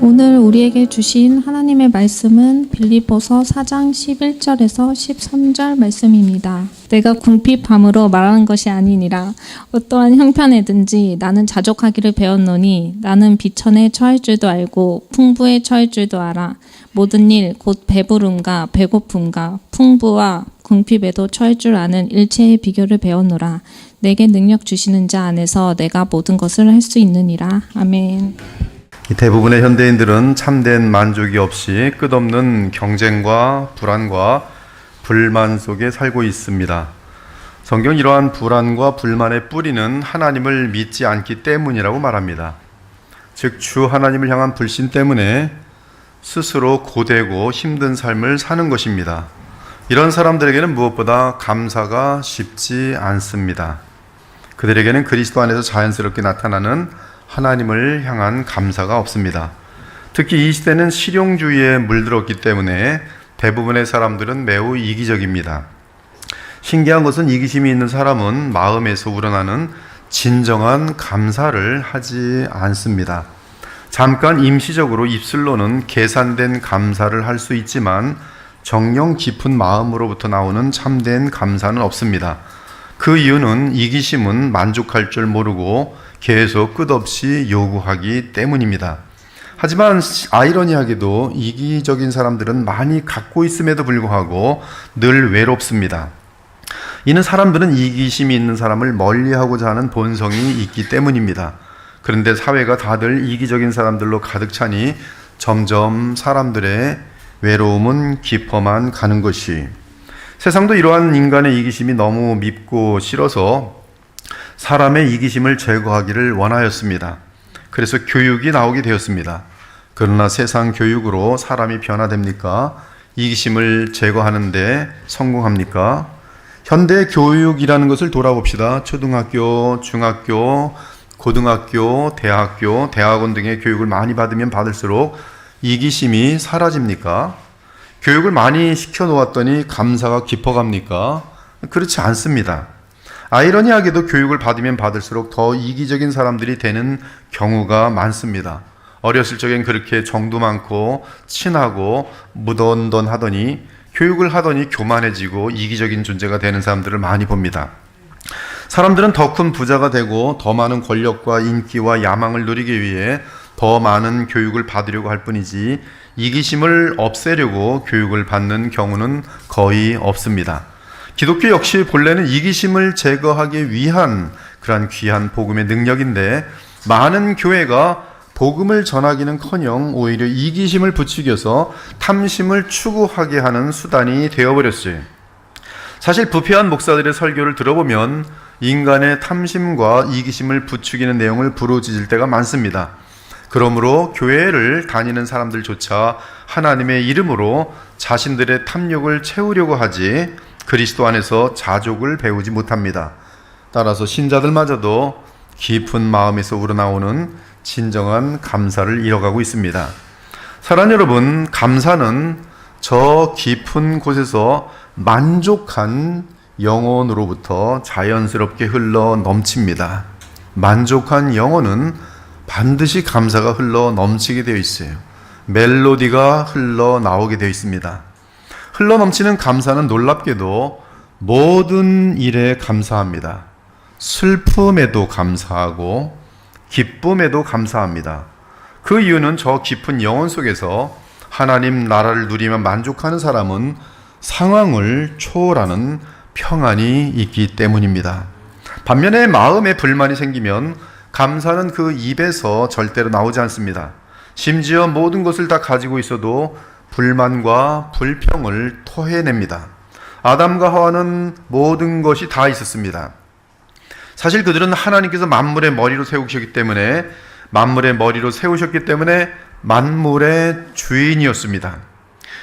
오늘 우리에게 주신 하나님의 말씀은 빌립보서 4장 11절에서 13절 말씀입니다. 내가 궁핍함으로 말하는 것이 아니니라. 어떠한 형편에든지 나는 자족하기를 배웠노니 나는 비천에 처할 줄도 알고 풍부에 처할 줄도 알아. 모든 일 곧 배부름과 배고픔과 풍부와 궁핍에도 처할 줄 아는 일체의 비결을 배웠노라. 내게 능력 주시는 자 안에서 내가 모든 것을 할 수 있느니라. 아멘. 대부분의 현대인들은 참된 만족이 없이 끝없는 경쟁과 불안과 불만 속에 살고 있습니다. 성경은 이러한 불안과 불만의 뿌리는 하나님을 믿지 않기 때문이라고 말합니다. 즉, 주 하나님을 향한 불신 때문에 스스로 고되고 힘든 삶을 사는 것입니다. 이런 사람들에게는 무엇보다 감사가 쉽지 않습니다. 그들에게는 그리스도 안에서 자연스럽게 나타나는 하나님을 향한 감사가 없습니다. 특히 이 시대는 실용주의에 물들었기 때문에 대부분의 사람들은 매우 이기적입니다. 신기한 것은 이기심이 있는 사람은 마음에서 우러나는 진정한 감사를 하지 않습니다. 잠깐 임시적으로 입술로는 계산된 감사를 할 수 있지만 정령 깊은 마음으로부터 나오는 참된 감사는 없습니다. 그 이유는 이기심은 만족할 줄 모르고 계속 끝없이 요구하기 때문입니다. 하지만 아이러니하게도 이기적인 사람들은 많이 갖고 있음에도 불구하고 늘 외롭습니다. 이는 사람들은 이기심이 있는 사람을 멀리하고자 하는 본성이 있기 때문입니다. 그런데 사회가 다들 이기적인 사람들로 가득 차니 점점 사람들의 외로움은 깊어만 가는 것이, 세상도 이러한 인간의 이기심이 너무 밉고 싫어서 사람의 이기심을 제거하기를 원하였습니다. 그래서 교육이 나오게 되었습니다. 그러나 세상 교육으로 사람이 변화됩니까? 이기심을 제거하는데 성공합니까? 현대 교육이라는 것을 돌아봅시다. 초등학교, 중학교, 고등학교, 대학교, 대학원 등의 교육을 많이 받으면 받을수록 이기심이 사라집니까? 교육을 많이 시켜놓았더니 감사가 깊어갑니까? 그렇지 않습니다. 아이러니하게도 교육을 받으면 받을수록 더 이기적인 사람들이 되는 경우가 많습니다. 어렸을 적엔 그렇게 정도 많고 친하고 무던던하더니 교육을 하더니 교만해지고 이기적인 존재가 되는 사람들을 많이 봅니다. 사람들은 더 큰 부자가 되고 더 많은 권력과 인기와 야망을 누리기 위해 더 많은 교육을 받으려고 할 뿐이지 이기심을 없애려고 교육을 받는 경우는 거의 없습니다. 기독교 역시 본래는 이기심을 제거하기 위한 그러한 귀한 복음의 능력인데 많은 교회가 복음을 전하기는커녕 오히려 이기심을 부추겨서 탐심을 추구하게 하는 수단이 되어버렸어요. 사실 부패한 목사들의 설교를 들어보면 인간의 탐심과 이기심을 부추기는 내용을 부르짖을 때가 많습니다. 그러므로 교회를 다니는 사람들조차 하나님의 이름으로 자신들의 탐욕을 채우려고 하지 그리스도 안에서 자족을 배우지 못합니다. 따라서 신자들마저도 깊은 마음에서 우러나오는 진정한 감사를 잃어가고 있습니다. 사랑하는 여러분, 감사는 저 깊은 곳에서 만족한 영혼으로부터 자연스럽게 흘러 넘칩니다. 만족한 영혼은 반드시 감사가 흘러 넘치게 되어 있어요. 멜로디가 흘러 나오게 되어 있습니다. 흘러 넘치는 감사는 놀랍게도 모든 일에 감사합니다. 슬픔에도 감사하고 기쁨에도 감사합니다. 그 이유는 저 깊은 영혼 속에서 하나님 나라를 누리며 만족하는 사람은 상황을 초월하는 평안이 있기 때문입니다. 반면에 마음에 불만이 생기면 감사는 그 입에서 절대로 나오지 않습니다. 심지어 모든 것을 다 가지고 있어도 불만과 불평을 토해냅니다. 아담과 하와는 모든 것이 다 있었습니다. 사실 그들은 하나님께서 만물의 머리로 세우셨기 때문에 만물의 주인이었습니다.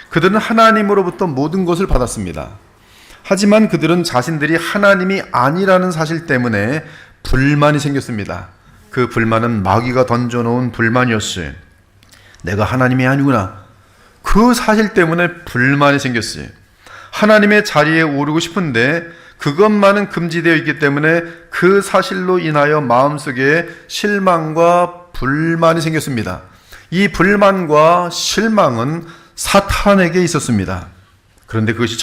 그들은 하나님으로부터 모든 것을 받았습니다. 하지만 그들은 자신들이 하나님이 아니라는 사실 때문에 불만이 생겼습니다. 그 불만은 마귀가 던져놓은 불만이었어요. 내가 하나님이 아니구나. 그 사실 때문에 불만이 생겼어요. 하나님의 자리에 오르고 싶은데 그것만은 금지되어 있기 때문에 그 사실로 인하여 마음속에 실망과 불만이 생겼습니다. 이 불만과 실망은 사탄에게 있었습니다. 그런데 그것이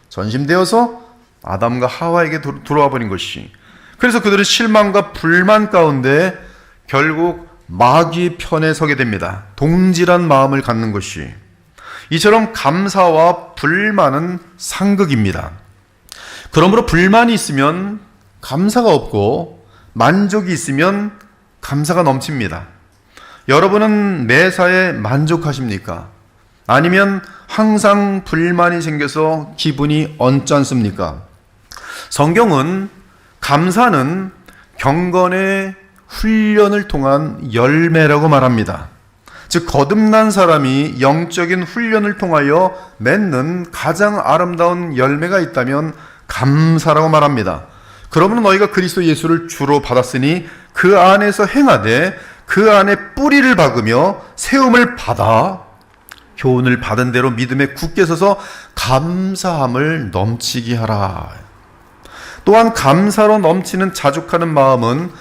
전심되어서 아담과 하와에게 들어와 버린 것이, 그래서 그들은 실망과 불만 가운데 결국 마귀 편에 서게 됩니다. 동질한 마음을 갖는 것이. 이처럼 감사와 불만은 상극입니다. 그러므로 불만이 있으면 감사가 없고 만족이 있으면 감사가 넘칩니다. 여러분은 매사에 만족하십니까? 아니면 항상 불만이 생겨서 기분이 언짢습니까? 성경은 감사는 경건의 훈련을 통한 열매라고 말합니다. 즉, 거듭난 사람이 영적인 훈련을 통하여 맺는 가장 아름다운 열매가 있다면 감사라고 말합니다. 그러므로 너희가 그리스도 예수를 주로 받았으니 그 안에서 행하되 그 안에 뿌리를 박으며 세움을 받아 교훈을 받은 대로 믿음에 굳게 서서 감사함을 넘치게 하라. 또한 감사로 넘치는 자족하는 마음은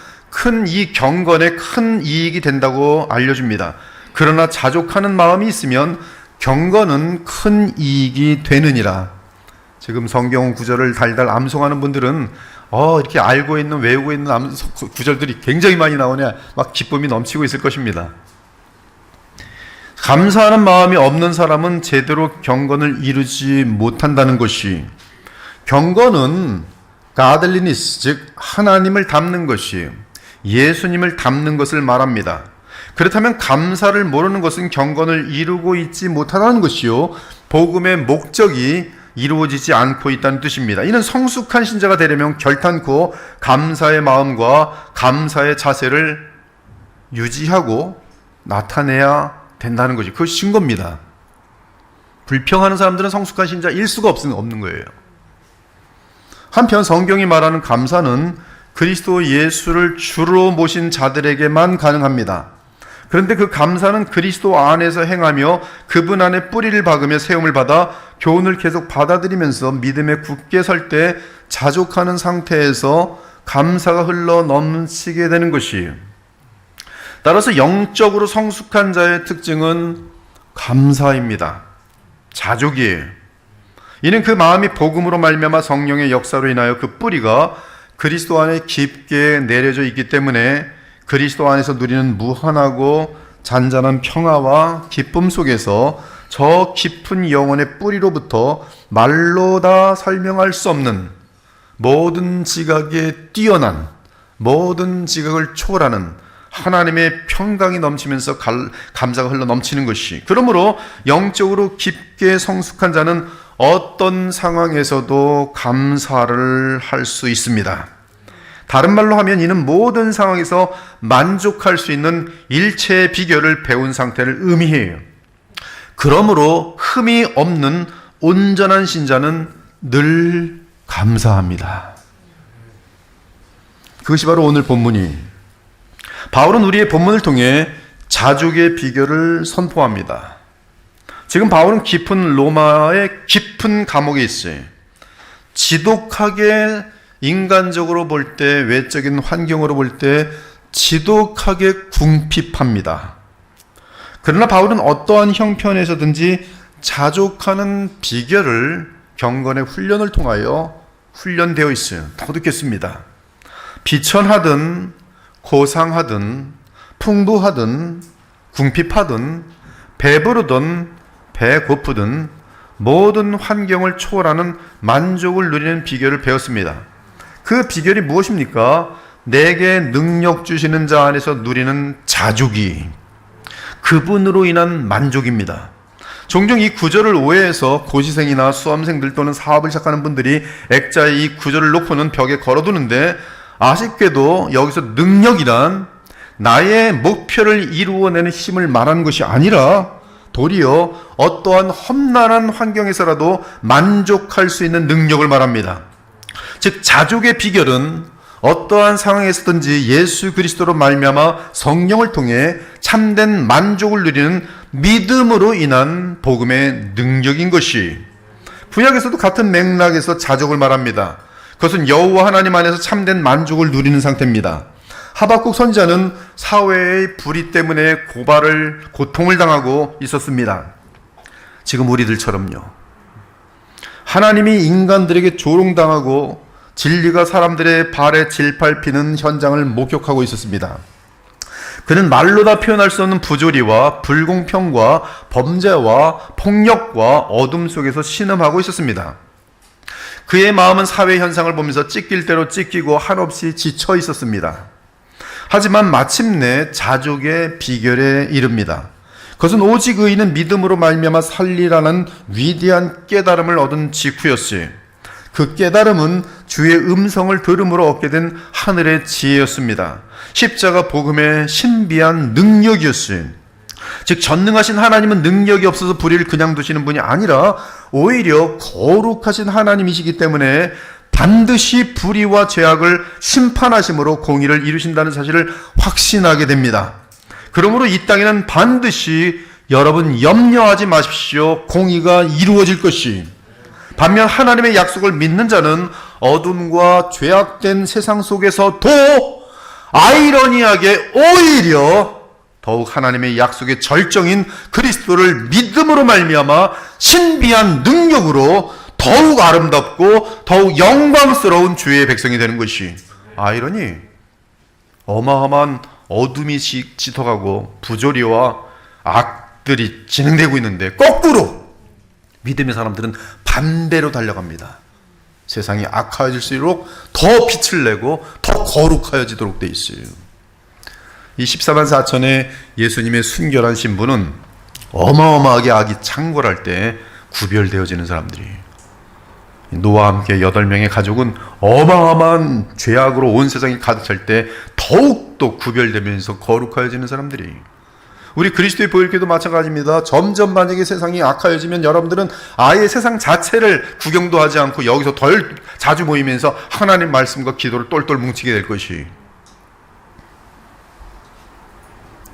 이 경건에 큰 이익이 된다고 알려줍니다. 그러나 자족하는 마음이 있으면 경건은 큰 이익이 되느니라. 지금 성경 구절을 달달 암송하는 분들은 이렇게 알고 있는, 외우고 있는 구절들이 굉장히 많이 나오냐, 막 기쁨이 넘치고 있을 것입니다. 감사하는 마음이 없는 사람은 제대로 경건을 이루지 못한다는 것이, 경건은 godliness, 즉 하나님을 닮는 것이, 예수님을 닮는 것을 말합니다. 그렇다면 감사를 모르는 것은 경건을 이루고 있지 못하다는 것이요, 복음의 목적이 이루어지지 않고 있다는 뜻입니다. 이는 성숙한 신자가 되려면 결탄코 감사의 마음과 감사의 자세를 유지하고 나타내야 된다는 것이, 그것이 증거입니다. 불평하는 사람들은 성숙한 신자일 수가 없는 거예요. 한편 성경이 말하는 감사는 그리스도 예수를 주로 모신 자들에게만 가능합니다. 그런데 그 감사는 그리스도 안에서 행하며 그분 안에 뿌리를 박으며 세움을 받아 교훈을 계속 받아들이면서 믿음에 굳게 설 때 자족하는 상태에서 감사가 흘러 넘치게 되는 것이에요. 따라서 영적으로 성숙한 자의 특징은 감사입니다. 자족이에요. 이는 그 마음이 복음으로 말미암아 성령의 역사로 인하여 그 뿌리가 그리스도 안에 깊게 내려져 있기 때문에 그리스도 안에서 누리는 무한하고 잔잔한 평화와 기쁨 속에서 저 깊은 영혼의 뿌리로부터 말로 다 설명할 수 없는 모든 지각에 뛰어난, 모든 지각을 초월하는 하나님의 평강이 넘치면서 감사가 흘러 넘치는 것이, 그러므로 영적으로 깊게 성숙한 자는 어떤 상황에서도 감사를 할 수 있습니다. 다른 말로 하면 이는 모든 상황에서 만족할 수 있는 일체의 비결을 배운 상태를 의미해요. 그러므로 흠이 없는 온전한 신자는 늘 감사합니다. 그것이 바로 오늘 본문이, 바울은 우리의 본문을 통해 자족의 비결을 선포합니다. 지금 바울은 깊은 로마의 깊은 감옥에 있어요. 지독하게, 인간적으로 볼 때, 외적인 환경으로 볼 때 지독하게 궁핍합니다. 그러나 바울은 어떠한 형편에서든지 자족하는 비결을 경건의 훈련을 통하여 훈련되어 있어요. 더 듣겠습니다. 비천하든 고상하든 풍부하든 궁핍하든 배부르든 배고프든 모든 환경을 초월하는 만족을 누리는 비결을 배웠습니다. 그 비결이 무엇입니까? 내게 능력 주시는 자 안에서 누리는 자족이, 그분으로 인한 만족입니다. 종종 이 구절을 오해해서 고시생이나 수험생들 또는 사업을 시작하는 분들이 액자에 이 구절을 놓고는 벽에 걸어두는데, 아쉽게도 여기서 능력이란 나의 목표를 이루어내는 힘을 말하는 것이 아니라 도리어 어떠한 험난한 환경에서라도 만족할 수 있는 능력을 말합니다. 즉, 자족의 비결은 어떠한 상황에서든지 예수 그리스도로 말미암아 성령을 통해 참된 만족을 누리는 믿음으로 인한 복음의 능력인 것이, 구약에서도 같은 맥락에서 자족을 말합니다. 그것은 여호와 하나님 안에서 참된 만족을 누리는 상태입니다. 하박국 선지자는 사회의 불의 때문에 고통을 당하고 있었습니다. 지금 우리들처럼요. 하나님이 인간들에게 조롱당하고 진리가 사람들의 발에 질밟히는 현장을 목격하고 있었습니다. 그는 말로 다 표현할 수 없는 부조리와 불공평과 범죄와 폭력과 어둠 속에서 신음하고 있었습니다. 그의 마음은 사회 현상을 보면서 찢길 대로 찢기고 한없이 지쳐 있었습니다. 하지만 마침내 자족의 비결에 이릅니다. 그것은 오직 의인은 믿음으로 말미암아 살리라는 위대한 깨달음을 얻은 직후였지. 그 깨달음은 주의 음성을 들음으로 얻게 된 하늘의 지혜였습니다. 십자가 복음의 신비한 능력이었어요. 즉 전능하신 하나님은 능력이 없어서 불의를 그냥 두시는 분이 아니라 오히려 거룩하신 하나님이시기 때문에 반드시 불의와 죄악을 심판하심으로 공의를 이루신다는 사실을 확신하게 됩니다. 그러므로 이 땅에는 반드시 여러분 염려하지 마십시오. 공의가 이루어질 것이. 반면 하나님의 약속을 믿는 자는 어둠과 죄악된 세상 속에서도 아이러니하게 오히려 더욱 하나님의 약속의 절정인 그리스도를 믿음으로 말미암아 신비한 능력으로 더욱 아름답고 더욱 영광스러운 주의 백성이 되는 것이 아이러니. 어마어마한 어둠이 짙어가고 부조리와 악들이 진행되고 있는데 거꾸로 믿음의 사람들은 반대로 달려갑니다. 세상이 악하여질수록 더 빛을 내고 더 거룩하여지도록 돼 있어요. 이 14만 4천의 예수님의 순결한 신부는 어마어마하게 악이 창궐할 때 구별되어지는 사람들이에요. 노아와 함께 8명의 가족은 어마어마한 죄악으로 온 세상이 가득 찰 때 더욱더 구별되면서 거룩하여지는 사람들이에요. 우리 그리스도의 보혈교도 마찬가지입니다. 점점 만약에 세상이 악하여지면 여러분들은 아예 세상 자체를 구경도 하지 않고 여기서 덜 자주 모이면서 하나님 말씀과 기도를 똘똘 뭉치게 될 것이,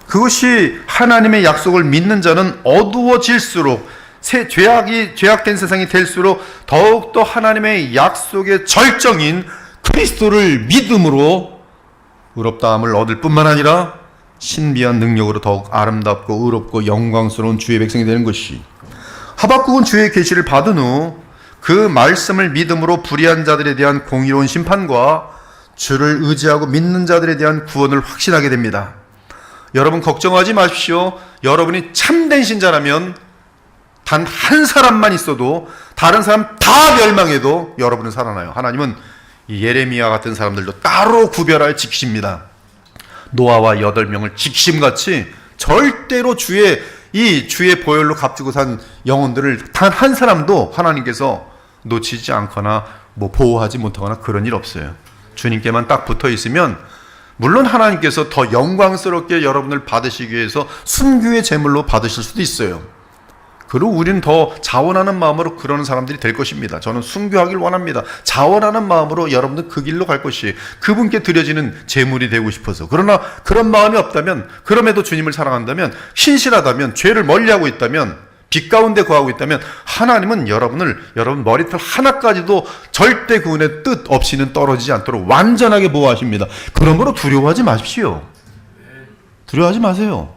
그것이 하나님의 약속을 믿는 자는 어두워질수록 죄악된 세상이 될수록 더욱더 하나님의 약속의 절정인 그리스도를 믿음으로 의롭다함을 얻을 뿐만 아니라 신비한 능력으로 더욱 아름답고 의롭고 영광스러운 주의 백성이 되는 것이, 하박국은 주의 계시를 받은 후 그 말씀을 믿음으로 불의한 자들에 대한 공의로운 심판과 주를 의지하고 믿는 자들에 대한 구원을 확신하게 됩니다. 여러분 걱정하지 마십시오. 여러분이 참된 신자라면 단 한 사람만 있어도 다른 사람 다 멸망해도 여러분은 살아나요. 하나님은 이 예레미야 같은 사람들도 따로 구별하여 지키십니다. 노아와 8명을 직심같이 절대로 주의 보혈로 값주고 산 영혼들을 단 한 사람도 하나님께서 놓치지 않거나 보호하지 못하거나 그런 일 없어요. 주님께만 딱 붙어 있으면 물론 하나님께서 더 영광스럽게 여러분을 받으시기 위해서 순교의 제물로 받으실 수도 있어요. 그리고 우리는 더 자원하는 마음으로 그러는 사람들이 될 것입니다. 저는 순교하길 원합니다. 자원하는 마음으로 여러분들 그 길로 갈 것이 그분께 드려지는 제물이 되고 싶어서. 그러나 그런 마음이 없다면, 그럼에도 주님을 사랑한다면, 신실하다면, 죄를 멀리하고 있다면, 빛 가운데 거하고 있다면 하나님은 여러분 머리털 하나까지도 절대 그분의 뜻 없이는 떨어지지 않도록 완전하게 보호하십니다. 그러므로 두려워하지 마십시오. 두려워하지 마세요.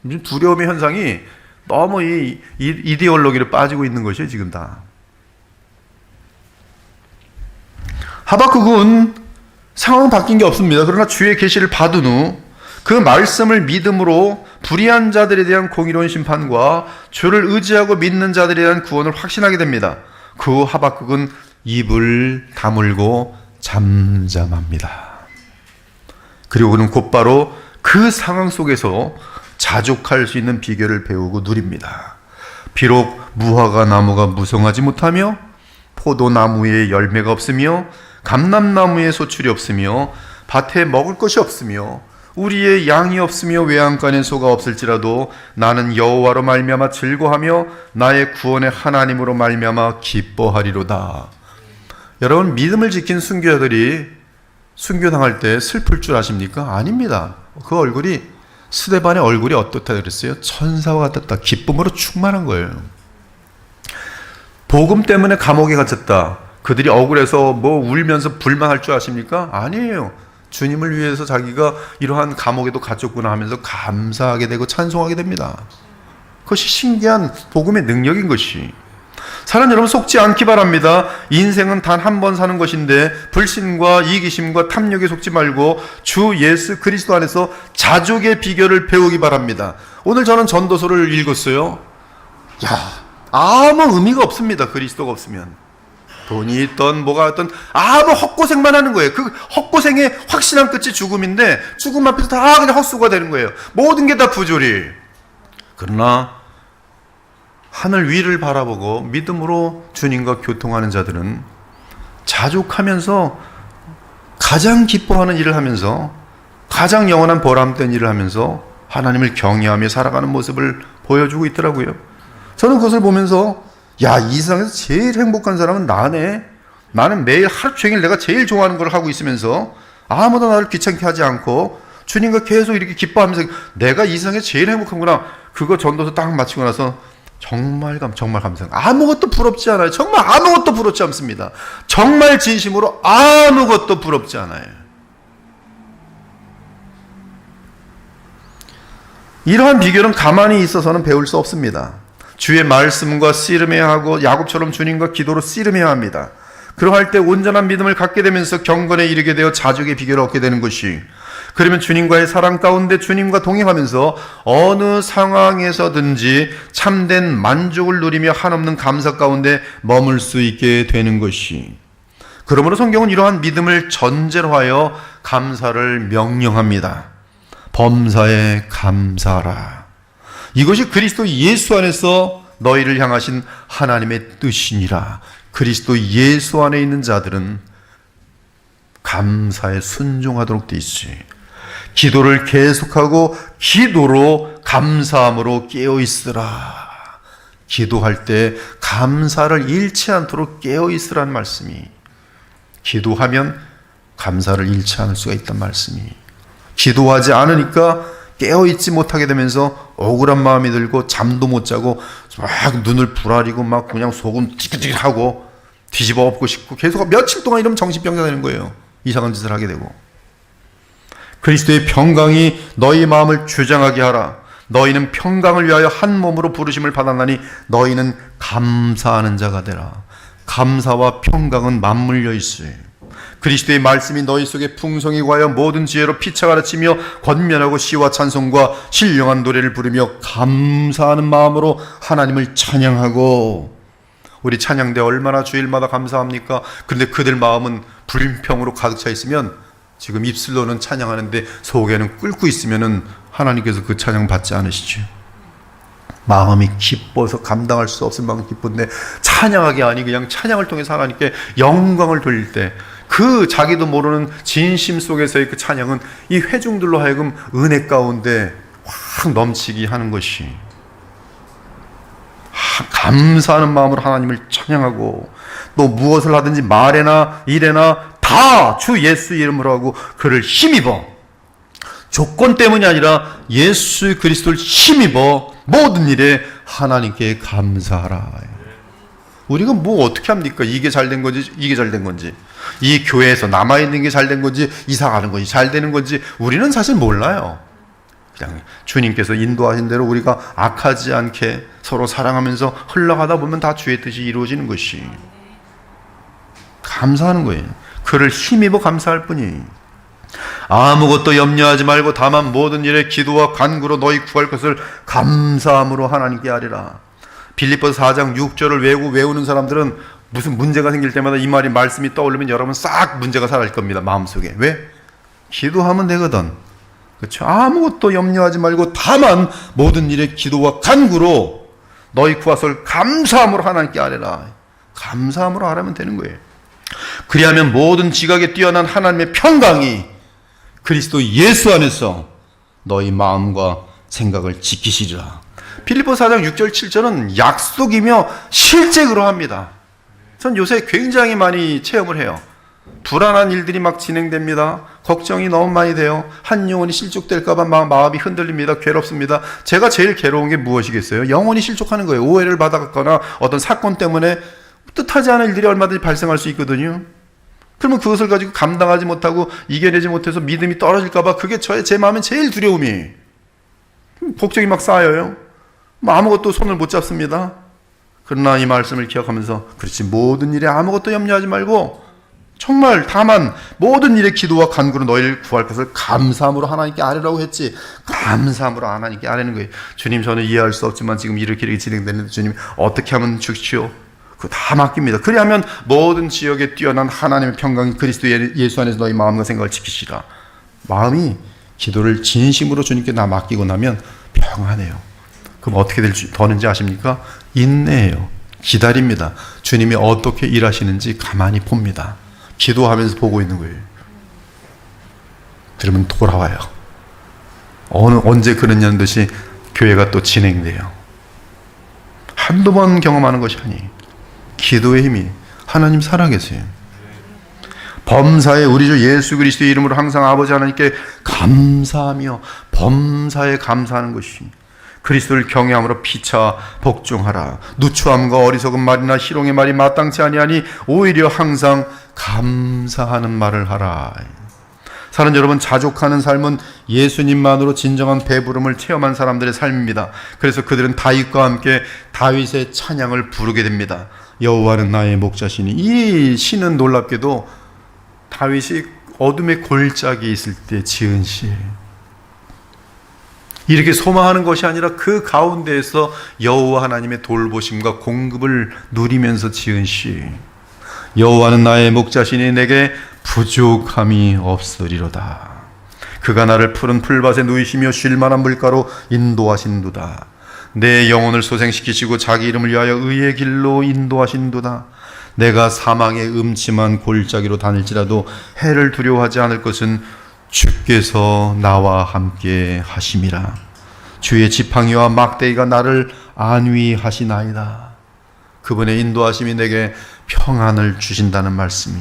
지금 두려움의 현상이 너무 이 이데올로기를 빠지고 있는 것이에요, 지금 다. 하박국은 상황은 바뀐 게 없습니다. 그러나 주의 계시를 받은 후 그 말씀을 믿음으로 불의한 자들에 대한 공의로운 심판과 주를 의지하고 믿는 자들에 대한 구원을 확신하게 됩니다. 그 후 하박국은 입을 다물고 잠잠합니다. 그리고 그는 곧바로 그 상황 속에서 자족할 수 있는 비결을 배우고 누립니다. 비록 무화과 나무가 무성하지 못하며 포도나무에 열매가 없으며 감람나무에 소출이 없으며 밭에 먹을 것이 없으며 우리의 양이 없으며 외양간에 소가 없을지라도 나는 여호와로 말미암아 즐거하며 나의 구원의 하나님으로 말미암아 기뻐하리로다. 여러분, 믿음을 지킨 순교자들이 순교당할 때 슬플 줄 아십니까? 아닙니다. 그 얼굴이, 스데반의 얼굴이 어떻다 그랬어요? 천사와 같았다. 기쁨으로 충만한 거예요. 복음 때문에 감옥에 갇혔다. 그들이 억울해서 울면서 불만할 줄 아십니까? 아니에요. 주님을 위해서 자기가 이러한 감옥에도 갇혔구나 하면서 감사하게 되고 찬송하게 됩니다. 그것이 신기한 복음의 능력인 것이. 사랑 여러분, 속지 않기 바랍니다. 인생은 단 한 번 사는 것인데 불신과 이기심과 탐욕에 속지 말고 주 예수 그리스도 안에서 자족의 비결을 배우기 바랍니다. 오늘 저는 전도서를 읽었어요. 아무 의미가 없습니다. 그리스도가 없으면. 돈이 있던 뭐가 있던 아무 헛고생만 하는 거예요. 그 헛고생의 확실한 끝이 죽음인데 죽음 앞에서 다 그냥 헛수가 되는 거예요. 모든 게 다 부조리. 그러나 하늘 위를 바라보고 믿음으로 주님과 교통하는 자들은 자족하면서 가장 기뻐하는 일을 하면서 가장 영원한 보람된 일을 하면서 하나님을 경외하며 살아가는 모습을 보여주고 있더라고요. 저는 그것을 보면서 이 세상에서 제일 행복한 사람은 나네. 나는 매일 하루 종일 내가 제일 좋아하는 걸 하고 있으면서 아무도 나를 귀찮게 하지 않고 주님과 계속 이렇게 기뻐하면서 내가 이 세상에서 제일 행복한구나. 그거 전도서 딱 마치고 나서 정말 감사합니다. 아무것도 부럽지 않아요. 정말 아무것도 부럽지 않습니다. 정말 진심으로 아무것도 부럽지 않아요. 이러한 비결은 가만히 있어서는 배울 수 없습니다. 주의 말씀과 씨름해야 하고 야곱처럼 주님과 기도로 씨름해야 합니다. 그러할 때 온전한 믿음을 갖게 되면서 경건에 이르게 되어 자족의 비결을 얻게 되는 것이, 그러면 주님과의 사랑 가운데 주님과 동행하면서 어느 상황에서든지 참된 만족을 누리며 한없는 감사 가운데 머물 수 있게 되는 것이, 그러므로 성경은 이러한 믿음을 전제로 하여 감사를 명령합니다. 범사에 감사하라. 이것이 그리스도 예수 안에서 너희를 향하신 하나님의 뜻이니라. 그리스도 예수 안에 있는 자들은 감사에 순종하도록 돼 있어요. 기도를 계속하고 기도로 감사함으로 깨어있으라. 기도할 때 감사를 잃지 않도록 깨어있으라는 말씀이, 기도하면 감사를 잃지 않을 수가 있다는 말씀이, 기도하지 않으니까 깨어있지 못하게 되면서 억울한 마음이 들고 잠도 못 자고 막 눈을 부라리고 막 그냥 속은 찌릿찌릿하고 뒤집어 엎고 싶고 계속 며칠 동안 이러면 정신병자 되는 거예요. 이상한 짓을 하게 되고. 그리스도의 평강이 너희 마음을 주장하게 하라. 너희는 평강을 위하여 한 몸으로 부르심을 받았나니 너희는 감사하는 자가 되라. 감사와 평강은 맞물려 있어요. 그리스도의 말씀이 너희 속에 풍성히 과하여 모든 지혜로 피차 가르치며 권면하고 시와 찬송과 신령한 노래를 부르며 감사하는 마음으로 하나님을 찬양하고. 우리 찬양대 얼마나 주일마다 감사합니까? 그런데 그들 마음은 불평으로 가득 차 있으면, 지금 입술로는 찬양하는데 속에는 끓고 있으면은 하나님께서 그 찬양 받지 않으시죠. 마음이 기뻐서 감당할 수 없을 만큼 기쁜데 찬양하기 아니 그냥 찬양을 통해서 하나님께 영광을 돌릴 때 그 자기도 모르는 진심 속에서의 그 찬양은 이 회중들로 하여금 은혜 가운데 확 넘치게 하는 것이, 감사하는 마음으로 하나님을 찬양하고 또 무엇을 하든지 말에나 일에나 다 주 예수 이름으로 하고 그를 힘입어, 조건 때문이 아니라 예수 그리스도를 힘입어 모든 일에 하나님께 감사하라. 우리가 뭐 어떻게 합니까? 이게 잘된 건지 이게 잘된 건지, 이 교회에서 남아있는 게 잘된 건지 이사 가는 것이 잘되는 건지 우리는 사실 몰라요. 그냥 주님께서 인도하신 대로 우리가 악하지 않게 서로 사랑하면서 흘러가다 보면 다 주의 뜻이 이루어지는 것이, 감사하는 거예요. 그를 힘입어 감사할 뿐이. 아무것도 염려하지 말고 다만 모든 일에 기도와 간구로 너희 구할 것을 감사함으로 하나님께 아뢰라. 빌립보서 4장 6절을 외우는 사람들은 무슨 문제가 생길 때마다 이 말이 말씀이 떠오르면 여러분 싹 문제가 사라질 겁니다. 마음속에. 왜? 기도하면 되거든. 그렇죠? 아무것도 염려하지 말고 다만 모든 일에 기도와 간구로 너희 구하소를 감사함으로 하나님께 아뢰라. 감사함으로 하라면 되는 거예요. 그리하면 모든 지각에 뛰어난 하나님의 평강이 그리스도 예수 안에서 너희 마음과 생각을 지키시리라. 빌립보서 4장 6절 7절은 약속이며 실제 그러합니다. 전 요새 굉장히 많이 체험을 해요. 불안한 일들이 막 진행됩니다. 걱정이 너무 많이 돼요. 한 영혼이 실족될까 봐 마음이 흔들립니다. 괴롭습니다. 제가 제일 괴로운 게 무엇이겠어요? 영혼이 실족하는 거예요. 오해를 받았거나 어떤 사건 때문에 뜻하지 않은 일들이 얼마든지 발생할 수 있거든요. 그러면 그것을 가지고 감당하지 못하고 이겨내지 못해서 믿음이 떨어질까봐 그게 제 마음에 제일 두려움이. 복적이 막 쌓여요. 뭐 아무것도 손을 못 잡습니다. 그러나 이 말씀을 기억하면서 그렇지, 모든 일에 아무것도 염려하지 말고 정말 다만 모든 일에 기도와 간구로 너희를 구할 것을 감사함으로 하나님께 아뢰라고 했지. 감사함으로 하나님께 아뢰는 거예요. 주님, 저는 이해할 수 없지만 지금 이렇게 진행되는데 주님 어떻게 하면 주시오? 그거 다 맡깁니다. 그리하면 모든 지역에 뛰어난 하나님의 평강이 그리스도 예수 안에서 너희 마음과 생각을 지키시라. 마음이 기도를 진심으로 주님께 다 맡기고 나면 평안해요. 그럼 어떻게 더는지 아십니까? 인내해요. 기다립니다. 주님이 어떻게 일하시는지 가만히 봅니다. 기도하면서 보고 있는 거예요. 그러면 돌아와요. 언제 그러냐는 듯이 교회가 또 진행돼요. 한두 번 경험하는 것이 아니에요. 기도의 힘이, 하나님 살아계세요. 범사에 우리 주 예수 그리스도의 이름으로 항상 아버지 하나님께 감사하며 범사에 감사하는 것이 그리스도를 경외함으로 피차 복종하라. 누추함과 어리석은 말이나 희롱의 말이 마땅치 아니하니 오히려 항상 감사하는 말을 하라. 사는 여러분, 자족하는 삶은 예수님만으로 진정한 배부름을 체험한 사람들의 삶입니다. 그래서 그들은 다윗과 함께 다윗의 찬양을 부르게 됩니다. 여호와는 나의 목자시니. 이 시는 놀랍게도 다윗이 어둠의 골짜기에 있을 때 지은 시예요. 이렇게 소망하는 것이 아니라 그 가운데에서 여호와 하나님의 돌보심과 공급을 누리면서 지은 시. 여호와는 나의 목자시니 내게 부족함이 없으리로다. 그가 나를 푸른 풀밭에 누이시며 쉴만한 물가로 인도하신도다. 내 영혼을 소생시키시고 자기 이름을 위하여 의의 길로 인도하신도다. 내가 사망의 음침한 골짜기로 다닐지라도 해를 두려워하지 않을 것은 주께서 나와 함께 하심이라. 주의 지팡이와 막대기가 나를 안위하시나이다. 그분의 인도하심이 내게 평안을 주신다는 말씀이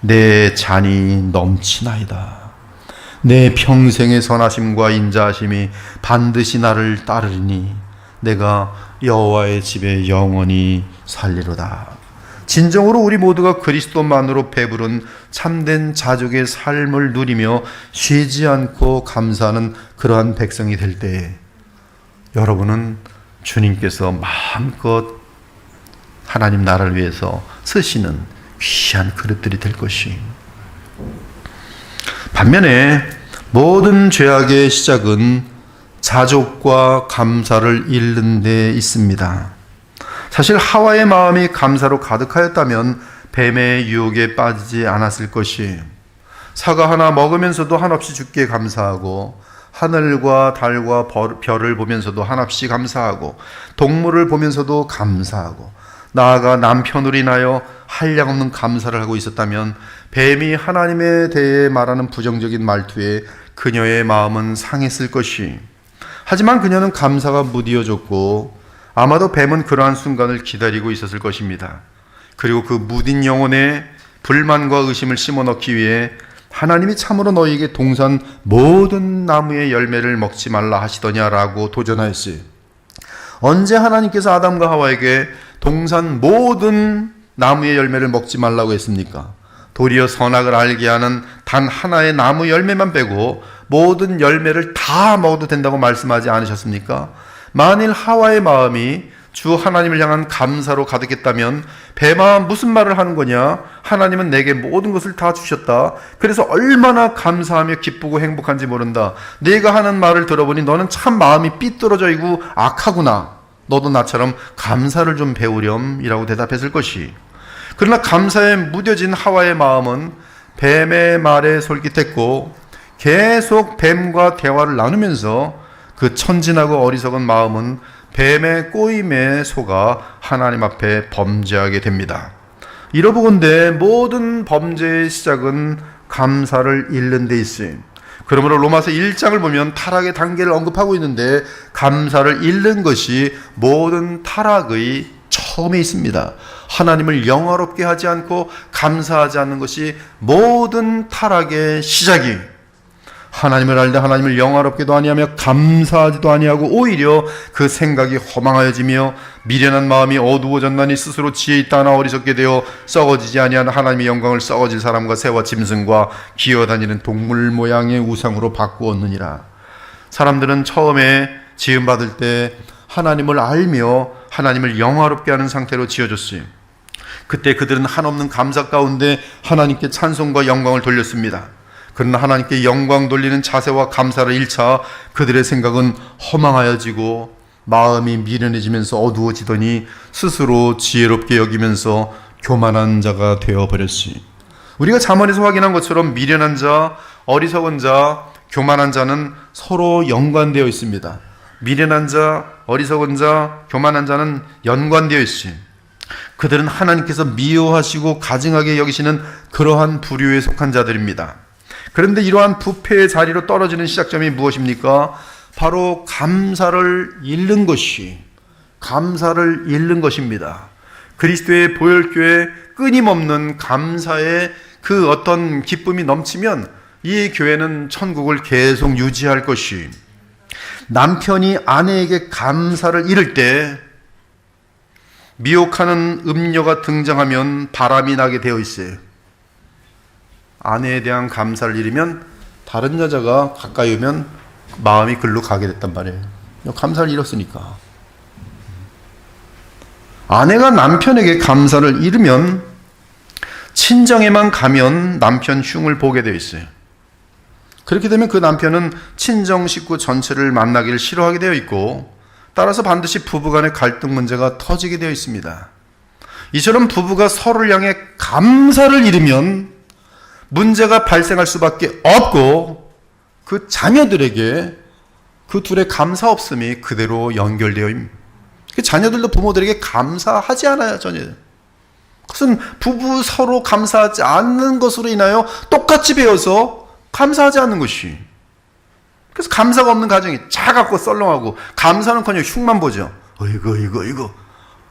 내 잔이 넘치나이다. 내 평생의 선하심과 인자하심이 반드시 나를 따르리니 내가 여호와의 집에 영원히 살리로다. 진정으로 우리 모두가 그리스도만으로 배부른 참된 자족의 삶을 누리며 쉬지 않고 감사하는 그러한 백성이 될 때에 여러분은 주님께서 마음껏 하나님 나라를 위해서 쓰시는 귀한 그릇들이 될 것이. 반면에 모든 죄악의 시작은 자족과 감사를 잃는 데 있습니다. 사실 하와의 마음이 감사로 가득하였다면 뱀의 유혹에 빠지지 않았을 것이. 사과 하나 먹으면서도 한없이 주께 감사하고 하늘과 달과 별을 보면서도 한없이 감사하고 동물을 보면서도 감사하고 나아가 남편으로 인하여 한량없는 감사를 하고 있었다면 뱀이 하나님에 대해 말하는 부정적인 말투에 그녀의 마음은 상했을 것이. 하지만 그녀는 감사가 무디어졌고 아마도 뱀은 그러한 순간을 기다리고 있었을 것입니다. 그리고 그 무딘 영혼에 불만과 의심을 심어넣기 위해 하나님이 참으로 너희에게 동산 모든 나무의 열매를 먹지 말라 하시더냐라고 도전하였어요. 언제 하나님께서 아담과 하와에게 동산 모든 나무의 열매를 먹지 말라고 했습니까? 도리어 선악을 알게 하는 단 하나의 나무 열매만 빼고 모든 열매를 다 먹어도 된다고 말씀하지 않으셨습니까? 만일 하와의 마음이 주 하나님을 향한 감사로 가득했다면 뱀아 무슨 말을 하는 거냐? 하나님은 내게 모든 것을 다 주셨다. 그래서 얼마나 감사하며 기쁘고 행복한지 모른다. 네가 하는 말을 들어보니 너는 참 마음이 삐뚤어져 있고 악하구나. 너도 나처럼 감사를 좀 배우렴 이라고 대답했을 것이. 그러나 감사에 무뎌진 하와의 마음은 뱀의 말에 솔깃했고 계속 뱀과 대화를 나누면서 그 천진하고 어리석은 마음은 뱀의 꼬임에 속아 하나님 앞에 범죄하게 됩니다. 이러보건대 모든 범죄의 시작은 감사를 잃는 데 있어요. 그러므로 로마서 1장을 보면 타락의 단계를 언급하고 있는데 감사를 잃는 것이 모든 타락의 처음에 있습니다. 하나님을 영화롭게 하지 않고 감사하지 않는 것이 모든 타락의 시작이에요. 하나님을 알되 하나님을 영화롭게도 아니하며 감사하지도 아니하고 오히려 그 생각이 허망하여지며 미련한 마음이 어두워졌나니 스스로 지혜 있다 하나 어리석게 되어 썩어지지 아니한 하나님의 영광을 썩어질 사람과 새와 짐승과 기어다니는 동물 모양의 우상으로 바꾸었느니라. 사람들은 처음에 지음받을 때 하나님을 알며 하나님을 영화롭게 하는 상태로 지어졌어요. 그때 그들은 한없는 감사 가운데 하나님께 찬송과 영광을 돌렸습니다. 그러나 하나님께 영광 돌리는 자세와 감사를 잃자 그들의 생각은 허망하여지고 마음이 미련해지면서 어두워지더니 스스로 지혜롭게 여기면서 교만한 자가 되어버렸어요. 우리가 잠언에서 확인한 것처럼 미련한 자, 어리석은 자, 교만한 자는 서로 연관되어 있습니다. 미련한 자, 어리석은 자, 교만한 자는 연관되어 있어요. 그들은 하나님께서 미워하시고 가증하게 여기시는 그러한 부류에 속한 자들입니다. 그런데 이러한 부패의 자리로 떨어지는 시작점이 무엇입니까? 바로 감사를 잃는 것입니다. 그리스도의 보혈교회 끊임없는 감사의 그 어떤 기쁨이 넘치면 이 교회는 천국을 계속 유지할 것이, 남편이 아내에게 감사를 잃을 때 미혹하는 음녀가 등장하면 바람이 나게 되어 있어요. 아내에 대한 감사를 잃으면 다른 여자가 가까이 오면 마음이 글로 가게 됐단 말이에요. 감사를 잃었으니까. 아내가 남편에게 감사를 잃으면 친정에만 가면 남편 흉을 보게 되어 있어요. 그렇게 되면 그 남편은 친정 식구 전체를 만나기를 싫어하게 되어 있고, 따라서 반드시 부부간의 갈등 문제가 터지게 되어 있습니다. 이처럼 부부가 서로를 향해 감사를 잃으면 문제가 발생할 수밖에 없고, 그 자녀들에게 그 둘의 감사 없음이 그대로 연결되어 있습니다. 그 자녀들도 부모들에게 감사하지 않아요, 전혀. 그것은 부부 서로 감사하지 않는 것으로 인하여 똑같이 배워서 감사하지 않는 것이. 그래서 감사가 없는 가정이 차갑고 썰렁하고, 감사는커녕 흉만 보죠. 어이구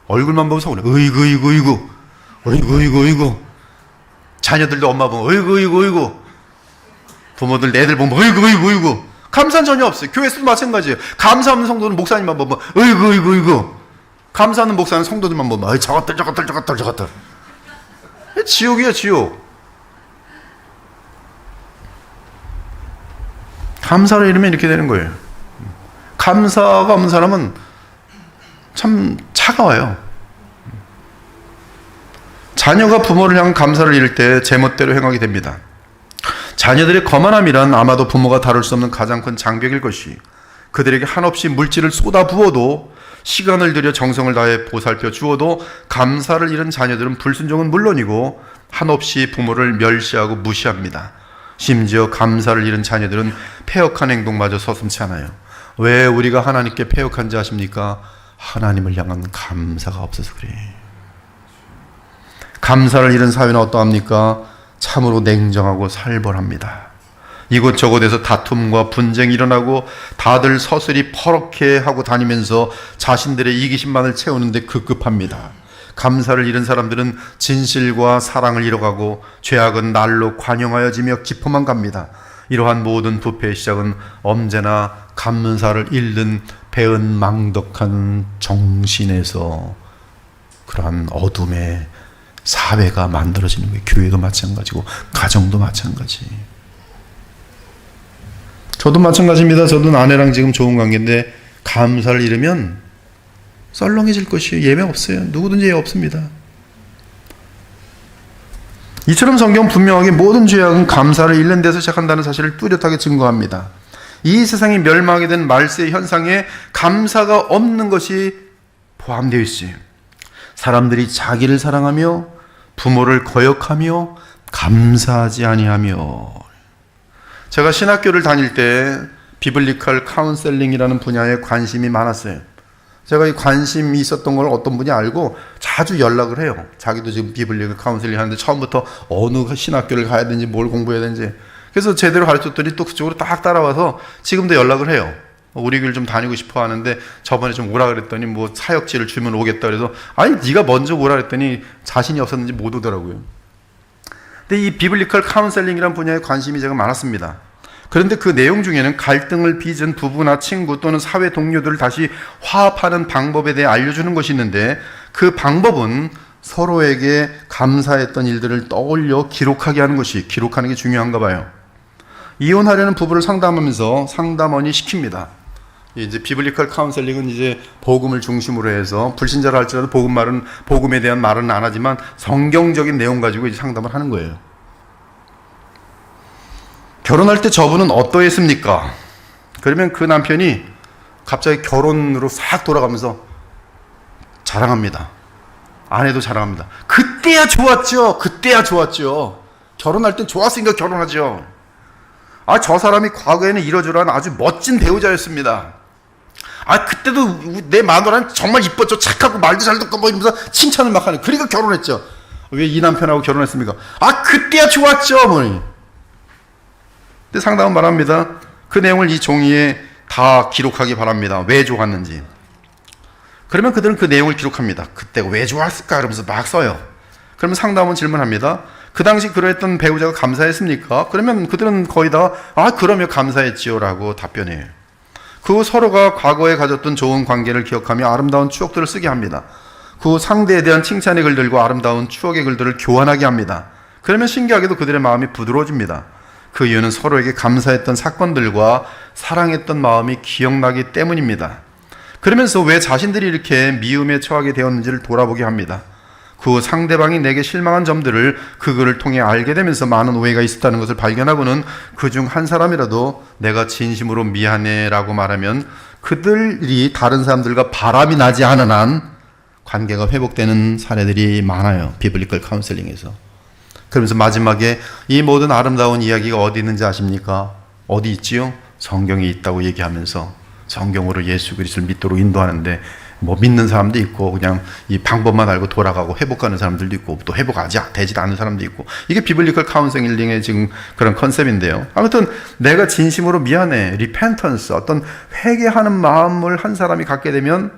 얼굴만 보면 서운해. 어이구. 자녀들도 엄마 보면 어이구. 부모들 애들 보면 어이구. 감사는 전혀 없어요. 교회에서도 마찬가지예요. 감사 없는 성도는 목사님만 보면 어이구. 감사하는 목사는 성도들만 보면 어이 저것들. 지옥이야, 지옥. 감사를 잃으면 이렇게 되는 거예요. 감사가 없는 사람은 참 차가워요. 자녀가 부모를 향한 감사를 잃을 때 제멋대로 행하게 됩니다. 자녀들의 거만함이란 아마도 부모가 다룰 수 없는 가장 큰 장벽일 것이, 그들에게 한없이 물질을 쏟아 부어도, 시간을 들여 정성을 다해 보살펴 주어도 감사를 잃은 자녀들은 불순종은 물론이고 한없이 부모를 멸시하고 무시합니다. 심지어 감사를 잃은 자녀들은 패역한 행동마저 서슴지 않아요. 왜 우리가 하나님께 패역한지 아십니까? 하나님을 향한 감사가 없어서 그래. 감사를 잃은 사회는 어떠합니까? 참으로 냉정하고 살벌합니다. 이곳저곳에서 다툼과 분쟁이 일어나고 다들 서슬이 퍼렇게 하고 다니면서 자신들의 이기심만을 채우는데 급급합니다. 감사를 잃은 사람들은 진실과 사랑을 잃어가고 죄악은 날로 관영하여지며 깊어만 갑니다. 이러한 모든 부패의 시작은 언제나 감사를 잃는 배은망덕한 정신에서 그러한 어둠의 사회가 만들어지는 거예요. 교회도 마찬가지고 가정도 마찬가지. 저도 마찬가지입니다. 저도 아내랑 지금 좋은 관계인데 감사를 잃으면 썰렁해질 것이 예외 없어요. 누구든지 예외 없습니다. 이처럼 성경 분명하게 모든 죄악은 감사를 잃는 데서 시작한다는 사실을 뚜렷하게 증거합니다. 이 세상이 멸망하게 된 말세 현상에 감사가 없는 것이 포함되어 있어요. 사람들이 자기를 사랑하며 부모를 거역하며 감사하지 아니하며. 제가 신학교를 다닐 때 비블리컬 카운셀링이라는 분야에 관심이 많았어요. 제가 이 관심이 있었던 걸 어떤 분이 알고 자주 연락을 해요. 자기도 지금 비블리컬 카운셀링 하는데 처음부터 어느 신학교를 가야 되는지 뭘 공부해야 되는지. 그래서 제대로 가르쳤더니 또 그쪽으로 딱 따라와서 지금도 연락을 해요. 우리 교회를 좀 다니고 싶어 하는데 저번에 좀 오라 그랬더니 뭐 사역지를 주면 오겠다 그래서 아니 네가 먼저 오라 그랬더니 자신이 없었는지 못 오더라고요. 근데 이 비블리컬 카운셀링이라는 분야에 관심이 제가 많았습니다. 그런데 그 내용 중에는 갈등을 빚은 부부나 친구 또는 사회 동료들을 다시 화합하는 방법에 대해 알려주는 것이 있는데, 그 방법은 서로에게 감사했던 일들을 떠올려 기록하게 하는 기록하는 게 중요한가 봐요. 이혼하려는 부부를 상담하면서 상담원이 시킵니다. 이제 비블리컬 카운셀링은 이제 복음을 중심으로 해서 불신자라 할지라도 복음에 대한 말은 안 하지만 성경적인 내용 가지고 이제 상담을 하는 거예요. 결혼할 때 저분은 어떠했습니까? 그러면 그 남편이 갑자기 결혼으로 싹 돌아가면서 자랑합니다. 아내도 자랑합니다. 그때야 좋았죠. 그때야 좋았죠. 결혼할 땐 좋았으니까 결혼하죠. 저 사람이 과거에는 이러저러한 아주 멋진 배우자였습니다. 그때도 내 마누라는 정말 이뻤죠. 착하고 말도 잘 듣고 뭐 이러면서 칭찬을 막 하는. 그러니까 결혼했죠. 왜 이 남편하고 결혼했습니까? 그때야 좋았죠, 어머니. 근데 상담은 말합니다. 그 내용을 이 종이에 다 기록하기 바랍니다. 왜 좋았는지. 그러면 그들은 그 내용을 기록합니다. 그때가 왜 좋았을까? 그러면서 막 써요. 그러면 상담은 질문합니다. 그 당시 그러했던 배우자가 감사했습니까? 그러면 그들은 거의 다 그러면 감사했지요 라고 답변해요. 그 후 서로가 과거에 가졌던 좋은 관계를 기억하며 아름다운 추억들을 쓰게 합니다. 그 후 상대에 대한 칭찬의 글들과 아름다운 추억의 글들을 교환하게 합니다. 그러면 신기하게도 그들의 마음이 부드러워집니다. 그 이유는 서로에게 감사했던 사건들과 사랑했던 마음이 기억나기 때문입니다. 그러면서 왜 자신들이 이렇게 미움에 처하게 되었는지를 돌아보게 합니다. 그 후 상대방이 내게 실망한 점들을 그 글을 통해 알게 되면서 많은 오해가 있었다는 것을 발견하고는 그중 한 사람이라도 내가 진심으로 미안해 라고 말하면 그들이 다른 사람들과 바람이 나지 않은 한 관계가 회복되는 사례들이 많아요. 비블리컬 카운셀링에서. 그러면서 마지막에 이 모든 아름다운 이야기가 어디 있는지 아십니까? 어디 있지요? 성경에 있다고 얘기하면서 성경으로 예수 그리스도를 믿도록 인도하는데 뭐 믿는 사람도 있고 그냥 이 방법만 알고 돌아가고 회복하는 사람들도 있고 또 회복하지 되지 않는 사람도 있고, 이게 비블리컬 카운셀링의 지금 그런 컨셉인데요. 아무튼 내가 진심으로 미안해, 리펜턴스, 어떤 회개하는 마음을 한 사람이 갖게 되면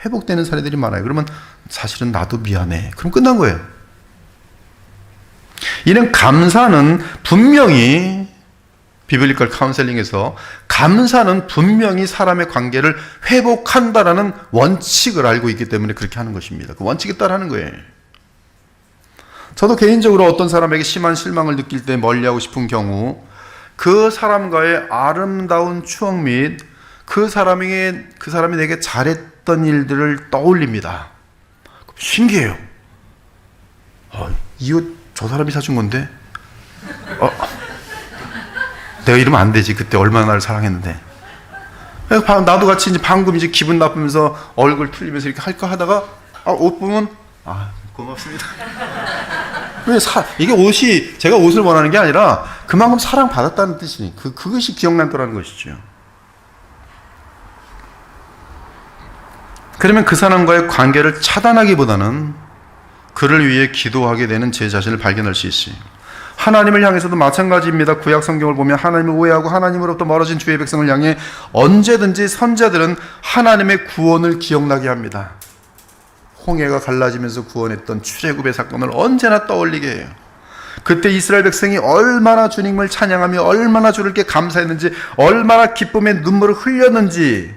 회복되는 사례들이 많아요. 그러면 사실은 나도 미안해. 그럼 끝난 거예요. 이는 감사는 분명히 비블리컬 카운셀링에서 감사는 분명히 사람의 관계를 회복한다라는 원칙을 알고 있기 때문에 그렇게 하는 것입니다. 그 원칙에 따라 하는 거예요. 저도 개인적으로 어떤 사람에게 심한 실망을 느낄 때 멀리하고 싶은 경우 그 사람과의 아름다운 추억 및 그 사람이 내게 잘했던 일들을 떠올립니다. 신기해요. 이 옷 저 사람이 사준 건데 내가 이러면 안 되지. 그때 얼마나 나를 사랑했는데. 나도 같이 이제 방금 이제 기분 나쁘면서 얼굴 틀리면서 이렇게 할까 하다가 옷 보면 고맙습니다. 왜 이게 옷이 제가 옷을 원하는 게 아니라 그만큼 사랑받았다는 뜻이니 그것이 기억난다는 것이죠. 그러면 그 사람과의 관계를 차단하기보다는 그를 위해 기도하게 되는 제 자신을 발견할 수 있어요. 하나님을 향해서도 마찬가지입니다. 구약 성경을 보면 하나님을 오해하고 하나님으로부터 멀어진 주의 백성을 향해 언제든지 선자들은 하나님의 구원을 기억나게 합니다. 홍해가 갈라지면서 구원했던 출애굽의 사건을 언제나 떠올리게 해요. 그때 이스라엘 백성이 얼마나 주님을 찬양하며 얼마나 주님께 감사했는지, 얼마나 기쁨의 눈물을 흘렸는지.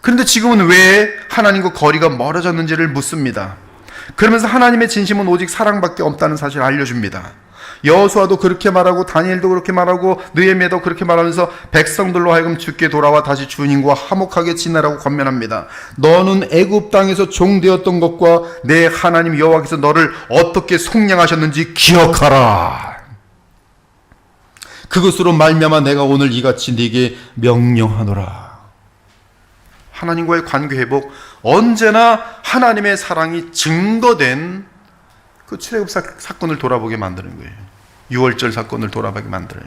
그런데 지금은 왜 하나님과 거리가 멀어졌는지를 묻습니다. 그러면서 하나님의 진심은 오직 사랑밖에 없다는 사실을 알려줍니다. 여호수아도 그렇게 말하고 다니엘도 그렇게 말하고 느헤미야도 그렇게 말하면서 백성들로 하여금 주께 돌아와 다시 주님과 화목하게 지내라고 권면합니다. 너는 애굽 땅에서 종되었던 것과 내 하나님 여호와께서 너를 어떻게 속량하셨는지 기억하라. 그것으로 말미암아 내가 오늘 이같이 네게 명령하노라. 하나님과의 관계 회복, 언제나 하나님의 사랑이 증거된 그 출애굽 사건을 돌아보게 만드는 거예요. 6월절 사건을 돌아보게 만들어요.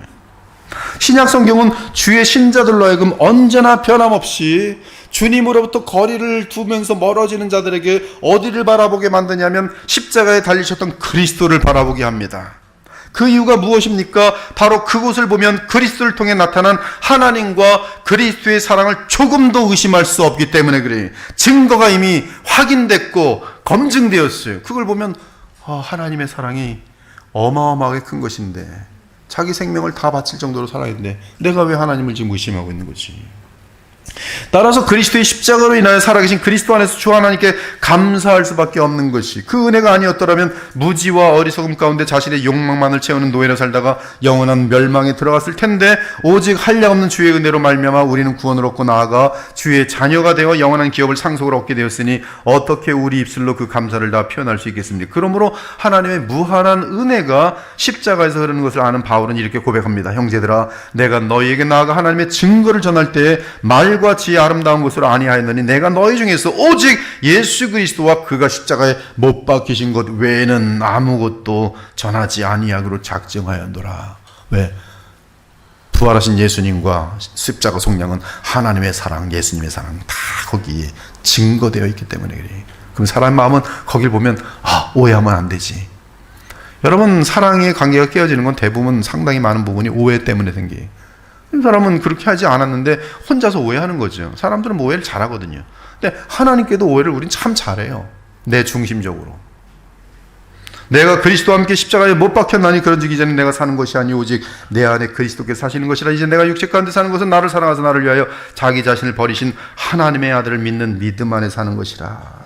신약 성경은 주의 신자들로 하여금 언제나 변함없이 주님으로부터 거리를 두면서 멀어지는 자들에게 어디를 바라보게 만드냐면 십자가에 달리셨던 그리스도를 바라보게 합니다. 그 이유가 무엇입니까? 바로 그곳을 보면 그리스도를 통해 나타난 하나님과 그리스도의 사랑을 조금도 의심할 수 없기 때문에 그래요. 증거가 이미 확인됐고 검증되었어요. 그걸 보면 하나님의 사랑이 어마어마하게 큰 것인데 자기 생명을 다 바칠 정도로 살아야 되는데 내가 왜 하나님을 지금 의심하고 있는 거지? 따라서 그리스도의 십자가로 인하여 살아계신 그리스도 안에서 주 하나님께 감사할 수밖에 없는 것이, 그 은혜가 아니었더라면 무지와 어리석음 가운데 자신의 욕망만을 채우는 노예로 살다가 영원한 멸망에 들어갔을 텐데, 오직 한량없는 주의 은혜로 말미암아 우리는 구원을 얻고 나아가 주의 자녀가 되어 영원한 기업을 상속을 얻게 되었으니 어떻게 우리 입술로 그 감사를 다 표현할 수 있겠습니까? 그러므로 하나님의 무한한 은혜가 십자가에서 흐르는 것을 아는 바울은 이렇게 고백합니다. 형제들아, 내가 너희에게 나아가 하나님의 증거를 전할 때에 말과 지혜 아름다운 것으로 아니하였느니 내가 너희 중에서 오직 예수 그리스도와 그가 십자가에 못 박히신 것 외에는 아무것도 전하지 아니하기로 작정하였노라. 왜? 부활하신 예수님과 십자가 속량은 하나님의 사랑, 예수님의 사랑 다 거기에 증거되어 있기 때문에 그래. 그럼 사람의 마음은 거길 보면 오해하면 안 되지. 여러분, 사랑의 관계가 깨어지는 건 대부분 상당히 많은 부분이 오해 때문에 생겨요. 이 사람은 그렇게 하지 않았는데 혼자서 오해하는 거죠. 사람들은 오해를 잘하거든요. 근데 하나님께도 오해를 우린 참 잘해요. 내 중심적으로. 내가 그리스도와 함께 십자가에 못 박혔나니 그런즉 이제는 내가 사는 것이 아니 오직 내 안에 그리스도께서 사시는 것이라. 이제 내가 육체 가운데 사는 것은 나를 사랑하사 나를 위하여 자기 자신을 버리신 하나님의 아들을 믿는 믿음 안에 사는 것이라.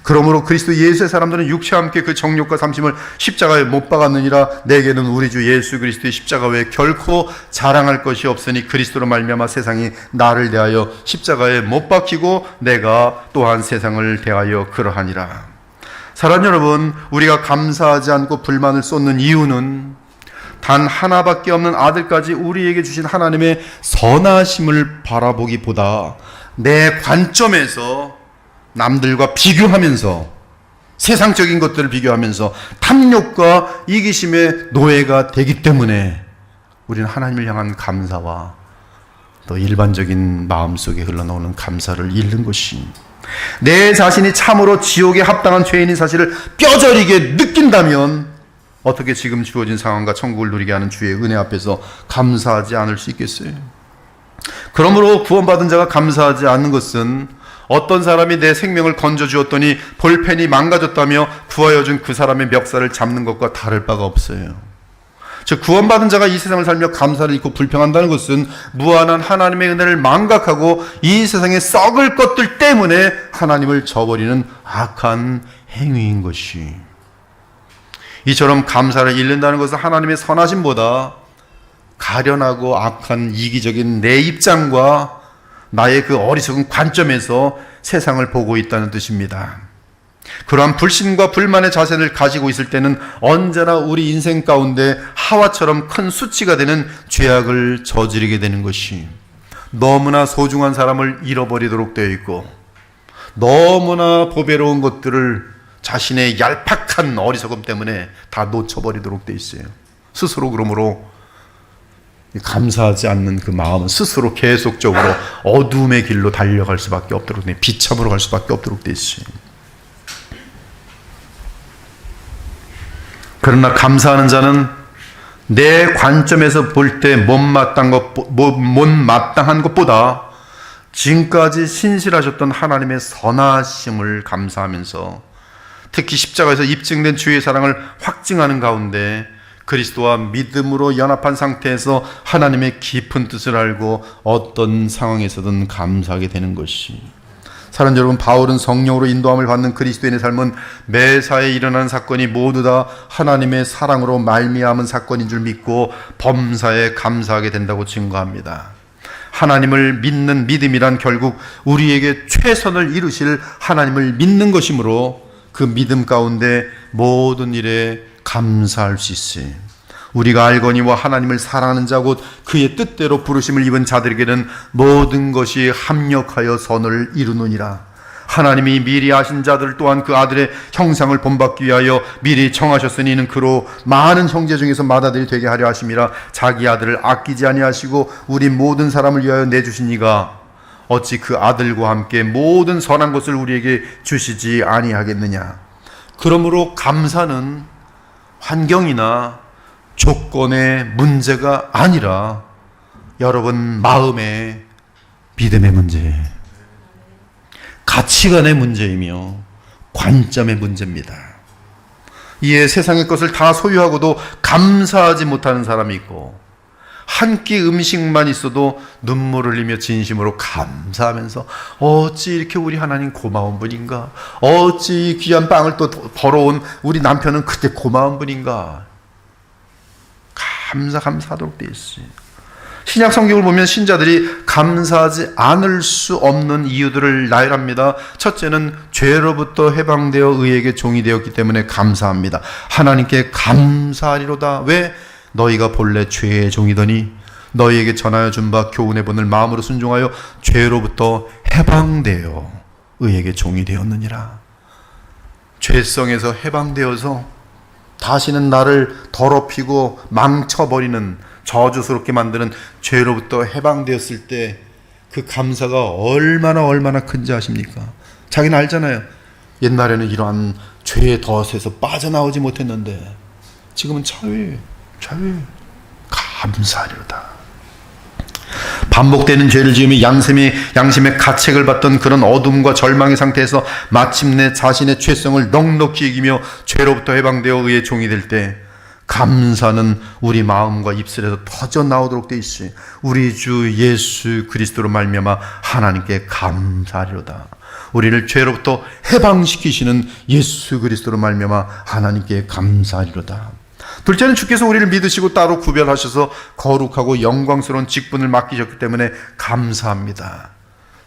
그러므로 그리스도 예수의 사람들은 육체와 함께 그 정욕과 삼심을 십자가에 못 박았느니라. 내게는 우리 주 예수 그리스도의 십자가 외에 결코 자랑할 것이 없으니 그리스도로 말미암아 세상이 나를 대하여 십자가에 못 박히고 내가 또한 세상을 대하여 그러하니라. 사랑하는 여러분, 우리가 감사하지 않고 불만을 쏟는 이유는 단 하나밖에 없는 아들까지 우리에게 주신 하나님의 선하심을 바라보기보다 내 관점에서 남들과 비교하면서, 세상적인 것들을 비교하면서 탐욕과 이기심의 노예가 되기 때문에 우리는 하나님을 향한 감사와 또 일반적인 마음속에 흘러나오는 감사를 잃는 것이, 내 자신이 참으로 지옥에 합당한 죄인인 사실을 뼈저리게 느낀다면 어떻게 지금 주어진 상황과 천국을 누리게 하는 주의 은혜 앞에서 감사하지 않을 수 있겠어요? 그러므로 구원받은 자가 감사하지 않는 것은 어떤 사람이 내 생명을 건져주었더니 볼펜이 망가졌다며 구하여준 그 사람의 멱살을 잡는 것과 다를 바가 없어요. 즉, 구원받은 자가 이 세상을 살며 감사를 잃고 불평한다는 것은 무한한 하나님의 은혜를 망각하고 이 세상에 썩을 것들 때문에 하나님을 저버리는 악한 행위인 것이, 이처럼 감사를 잃는다는 것은 하나님의 선하심보다 가련하고 악한 이기적인 내 입장과 나의 그 어리석은 관점에서 세상을 보고 있다는 뜻입니다. 그러한 불신과 불만의 자세를 가지고 있을 때는 언제나 우리 인생 가운데 하와처럼 큰 수치가 되는 죄악을 저지르게 되는 것이, 너무나 소중한 사람을 잃어버리도록 되어 있고 너무나 보배로운 것들을 자신의 얄팍한 어리석음 때문에 다 놓쳐버리도록 되어 있어요. 스스로 그러므로 감사하지 않는 그 마음은 스스로 계속적으로 어둠의 길로 달려갈 수밖에 없도록, 비참으로 갈 수밖에 없도록 되어 있어요. 그러나 감사하는 자는 내 관점에서 볼 때 못마땅한 것보다 지금까지 신실하셨던 하나님의 선하심을 감사하면서 특히 십자가에서 입증된 주의 사랑을 확증하는 가운데 그리스도와 믿음으로 연합한 상태에서 하나님의 깊은 뜻을 알고 어떤 상황에서든 감사하게 되는 것이, 사랑하는 여러분, 바울은 성령으로 인도함을 받는 그리스도인의 삶은 매사에 일어나는 사건이 모두 다 하나님의 사랑으로 말미암은 사건인 줄 믿고 범사에 감사하게 된다고 증거합니다. 하나님을 믿는 믿음이란 결국 우리에게 최선을 이루실 하나님을 믿는 것이므로 그 믿음 가운데 모든 일에 감사할 수 있어요. 우리가 알거니와 하나님을 사랑하는 자 곧 그의 뜻대로 부르심을 입은 자들에게는 모든 것이 합력하여 선을 이루느니라. 하나님이 미리 아신 자들 또한 그 아들의 형상을 본받기 위하여 미리 정하셨으니 이는 그로 많은 형제 중에서 맏아들이 되게 하려 하심이라. 자기 아들을 아끼지 아니하시고 우리 모든 사람을 위하여 내주신 이가 어찌 그 아들과 함께 모든 선한 것을 우리에게 주시지 아니하겠느냐. 그러므로 감사는 환경이나 조건의 문제가 아니라 여러분 마음의 믿음의 문제, 가치관의 문제이며 관점의 문제입니다. 이에 세상의 것을 다 소유하고도 감사하지 못하는 사람이 있고, 한 끼 음식만 있어도 눈물을 흘리며 진심으로 감사하면서 어찌 이렇게 우리 하나님 고마운 분인가, 어찌 귀한 빵을 또 벌어온 우리 남편은 그때 고마운 분인가, 감사하도록 되어 있어요. 신약 성경을 보면 신자들이 감사하지 않을 수 없는 이유들을 나열합니다. 첫째는 죄로부터 해방되어 의에게 종이 되었기 때문에 감사합니다. 하나님께 감사하리로다. 왜? 너희가 본래 죄의 종이더니 너희에게 전하여 준 바 교훈의 본을 마음으로 순종하여 죄로부터 해방되어 의에게 종이 되었느니라. 죄성에서 해방되어서 다시는 나를 더럽히고 망쳐버리는, 저주스럽게 만드는 죄로부터 해방되었을 때 그 감사가 얼마나 큰지 아십니까? 자기는 알잖아요. 옛날에는 이러한 죄의 덫에서 빠져나오지 못했는데 지금은 자유, 감사하리로다. 반복되는 죄를 지으며 양심의 가책을 받던 그런 어둠과 절망의 상태에서 마침내 자신의 죄성을 넉넉히 이기며 죄로부터 해방되어 의의 종이 될 때 감사는 우리 마음과 입술에서 터져 나오도록 되어 있으니 우리 주 예수 그리스도로 말미암아 하나님께 감사하리로다. 우리를 죄로부터 해방시키시는 예수 그리스도로 말미암아 하나님께 감사하리로다. 둘째는 주께서 우리를 믿으시고 따로 구별하셔서 거룩하고 영광스러운 직분을 맡기셨기 때문에 감사합니다.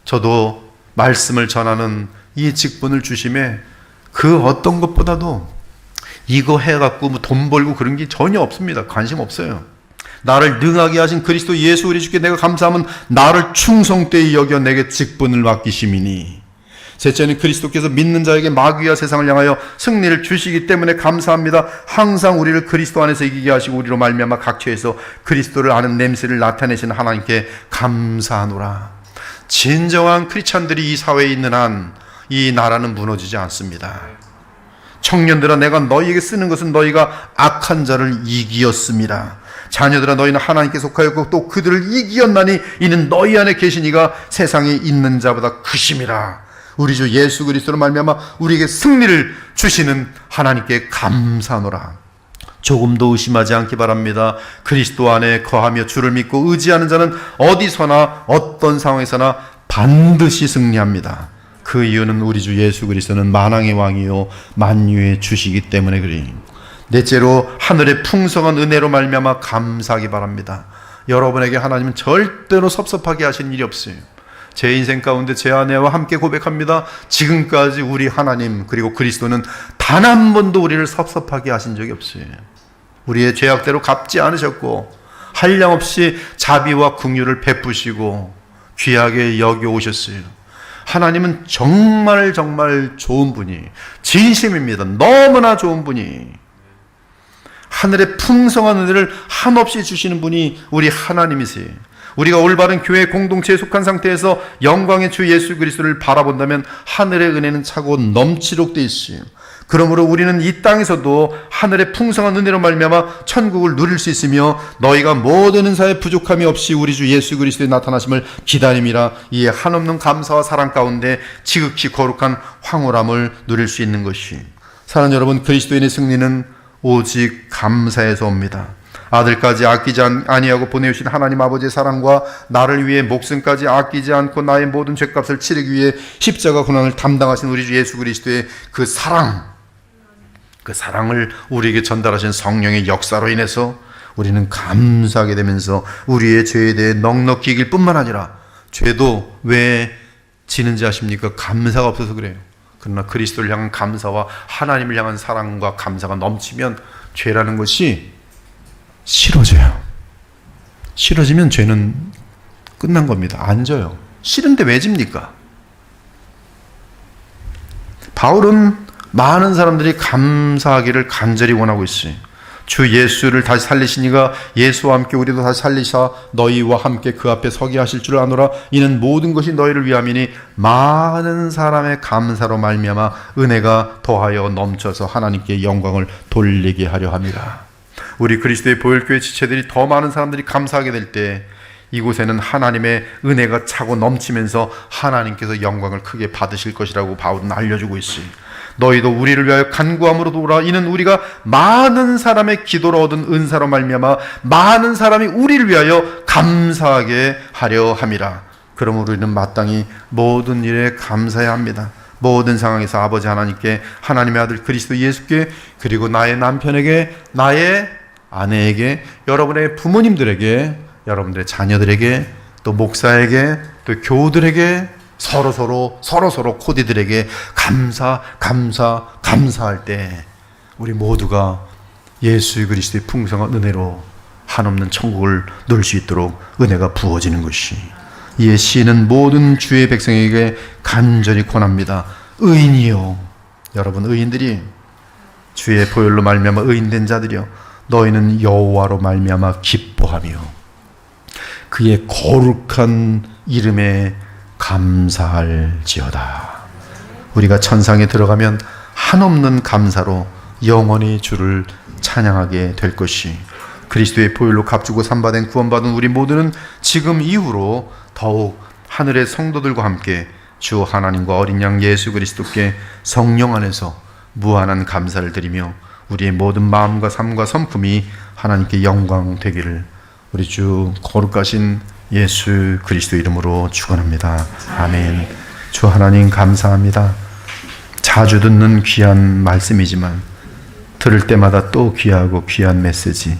저도 말씀을 전하는 이 직분을 주심에 그 어떤 것보다도 이거 해갖고 뭐 돈 벌고 그런 게 전혀 없습니다. 관심 없어요. 나를 능하게 하신 그리스도 예수 우리 주께 내가 감사하면 나를 충성되이 여겨 내게 직분을 맡기심이니. 셋째는 그리스도께서 믿는 자에게 마귀와 세상을 향하여 승리를 주시기 때문에 감사합니다. 항상 우리를 그리스도 안에서 이기게 하시고 우리로 말미암아 각처에서 그리스도를 아는 냄새를 나타내시는 하나님께 감사하노라. 진정한 크리스찬들이 이 사회에 있는 한 이 나라는 무너지지 않습니다. 청년들아, 내가 너희에게 쓰는 것은 너희가 악한 자를 이기었습니다. 자녀들아, 너희는 하나님께 속하였고 또 그들을 이기었나니 이는 너희 안에 계신 이가 세상에 있는 자보다 크심이라. 우리 주 예수 그리스도로 말미암아 우리에게 승리를 주시는 하나님께 감사하노라. 조금도 의심하지 않기 바랍니다. 그리스도 안에 거하며 주를 믿고 의지하는 자는 어디서나 어떤 상황에서나 반드시 승리합니다. 그 이유는 우리 주 예수 그리스도는 만왕의 왕이요 만유의 주시기 때문에 그리. 넷째로 하늘의 풍성한 은혜로 말미암아 감사하기 바랍니다. 여러분에게 하나님은 절대로 섭섭하게 하신 일이 없어요. 제 인생 가운데 제 아내와 함께 고백합니다. 지금까지 우리 하나님 그리고 그리스도는 단 한 번도 우리를 섭섭하게 하신 적이 없어요. 우리의 죄악대로 갚지 않으셨고 한량없이 자비와 긍휼을 베푸시고 귀하게 여겨 오셨어요. 하나님은 정말 좋은 분이, 진심입니다. 너무나 좋은 분이, 하늘의 풍성한 은혜를 한없이 주시는 분이 우리 하나님이세요. 우리가 올바른 교회 공동체에 속한 상태에서 영광의 주 예수 그리스도를 바라본다면 하늘의 은혜는 차고 넘치도록 되어 있어요. 그러므로 우리는 이 땅에서도 하늘의 풍성한 은혜로 말미암아 천국을 누릴 수 있으며 너희가 모든 은사에 부족함이 없이 우리 주 예수 그리스도의 나타나심을 기다림이라. 이에 한없는 감사와 사랑 가운데 지극히 거룩한 황홀함을 누릴 수 있는 것이. 사랑하는 여러분, 그리스도인의 승리는 오직 감사에서 옵니다. 아들까지 아끼지 아니하고 보내주신 하나님 아버지의 사랑과 나를 위해 목숨까지 아끼지 않고 나의 모든 죄값을 치르기 위해 십자가 고난을 담당하신 우리 주 예수 그리스도의 그 사랑을 우리에게 전달하신 성령의 역사로 인해서 우리는 감사하게 되면서 우리의 죄에 대해 넉넉히 이길 뿐만 아니라, 죄도 왜 지는지 아십니까? 감사가 없어서 그래요. 그러나 그리스도를 향한 감사와 하나님을 향한 사랑과 감사가 넘치면 죄라는 것이 싫어져요. 싫어지면 죄는 끝난 겁니다. 안 져요. 싫은데 왜 집니까? 바울은 많은 사람들이 감사하기를 간절히 원하고 있어요. 주 예수를 다시 살리신 이가 예수와 함께 우리도 다시 살리사 너희와 함께 그 앞에 서게 하실 줄 아노라. 이는 모든 것이 너희를 위함이니 많은 사람의 감사로 말미암아 은혜가 더하여 넘쳐서 하나님께 영광을 돌리게 하려 함이라. 우리 그리스도의 보혈교회 지체들이 더 많은 사람들이 감사하게 될 때 이곳에는 하나님의 은혜가 차고 넘치면서 하나님께서 영광을 크게 받으실 것이라고 바울은 알려주고 있어요. 너희도 우리를 위하여 간구함으로도 오라. 이는 우리가 많은 사람의 기도로 얻은 은사로 말미암아 많은 사람이 우리를 위하여 감사하게 하려 함이라. 그러므로 우리는 마땅히 모든 일에 감사해야 합니다. 모든 상황에서 아버지 하나님께, 하나님의 아들 그리스도 예수께, 그리고 나의 남편에게, 나의 아내에게, 여러분의 부모님들에게, 여러분들의 자녀들에게, 또 목사에게, 또 교우들에게, 서로 코디들에게 감사할 때 우리 모두가 예수 그리스도의 풍성한 은혜로 한없는 천국을 누릴 수 있도록 은혜가 부어지는 것이, 이에 시인은 모든 주의 백성에게 간절히 권합니다. 의인이요, 여러분 의인들이, 주의 보혈로 말미암아 의인된 자들이여, 너희는 여호와로 말미암아 기뻐하며 그의 거룩한 이름에 감사할지어다. 우리가 천상에 들어가면 한없는 감사로 영원히 주를 찬양하게 될 것이, 그리스도의 보혈로 값주고 산바된 구원받은 우리 모두는 지금 이후로 더욱 하늘의 성도들과 함께 주 하나님과 어린 양 예수 그리스도께 성령 안에서 무한한 감사를 드리며 우리의 모든 마음과 삶과 성품이 하나님께 영광 되기를 우리 주 거룩하신 예수 그리스도 이름으로 축원합니다. 아멘. 주 하나님 감사합니다. 자주 듣는 귀한 말씀이지만 들을 때마다 또 귀하고 귀한 메시지,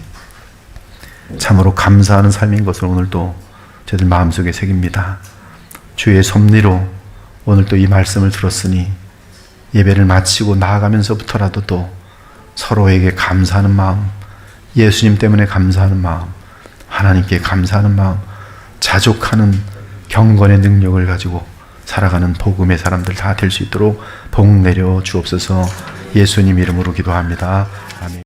참으로 감사하는 삶인 것을 오늘도 저희들 마음속에 새깁니다. 주의 섭리로 오늘도 이 말씀을 들었으니 예배를 마치고 나아가면서부터라도 또 서로에게 감사하는 마음, 예수님 때문에 감사하는 마음, 하나님께 감사하는 마음, 자족하는 경건의 능력을 가지고 살아가는 복음의 사람들 다 될 수 있도록 복 내려 주옵소서. 예수님 이름으로 기도합니다. 아멘.